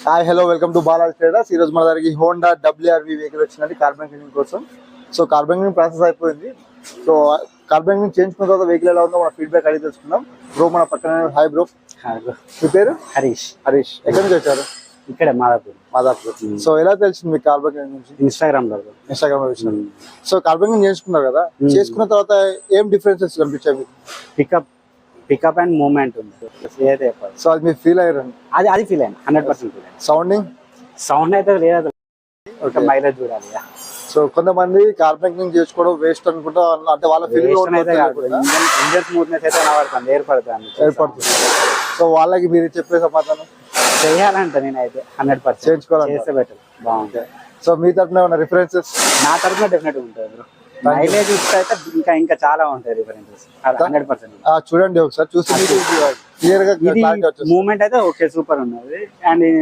Hi hello welcome to Balaji traders. ఈ రోజు మన దగ్గరికి హోండా WRV వెహికల్ వచ్చిందండి కార్బన్ క్లీనింగ్ కోసం. సో కార్బన్ క్లీనింగ్ ప్రాసెస్ అయిపోయింది. సో కార్బన్ క్లీనింగ్ చేయించుకున్న తర్వాత వెహికల్ ఎలా ఉందో మన ఫీడ్బ్యాక్ అడిగి తెలుసుకుందాం. బ్రో మన పక్కన హాయ్ బ్రో. మీ పేరు? హరీష్. ఎక్కడి నుంచి వచ్చారు? ఇక్కడ మాదాపూర్. సో ఎలా తెలిసింది మీకు కార్బన్ క్లీనింగ్ నుంచి? ఇన్స్టాగ్రామ్ లో వచ్చినారు. సో కార్బన్ క్లీనింగ్ చేసుకున్నారు కదా, చేసుకున్న తర్వాత ఏం డిఫరెన్సెస్ కనిపించాయి మీకు? పికప్ అండ్ మూవ్మెంట్ ఉంది. సో అది మీరు ఫీల్ అయ్యారు? అది ఫీల్ అయ్యాను 100% ఫీల్ అయ్యాను. సౌండ్ అయితే లేదు, ఒక మైలేజ్ చూడాలి. సో కొంతమంది కార్బన్ క్లీనింగ్ చేసుకోవడం వేస్ట్ అనుకుంటా, అంటే వాళ్ళ ఫీలింగ్ అయితే ఇంజన్ స్మూత్నెస్ అయితే ఏర్పడుతుంది. సో వాళ్ళకి మీరు చెప్పే సమాధానం? చేయాలంట నేనైతే 100% చేయించుకోవాలి, చేస్తే బెటర్, బాగుంటుంది. సో మీ తరఫున ఏమైనా రిఫరెన్సెస్? నా తరఫున డెఫినెట్ ఉంటుంది బ్రో. మైలేజ్ ఇస్తే అయితే ఇంకా చాలా ఉంటాయి రిఫరెన్సెస్ 100%. చూడండి ఒకసారి చూసి క్లియర్ గా మూవ్మెంట్ అయితే ఓకే సూపర్ ఉన్నది. అండ్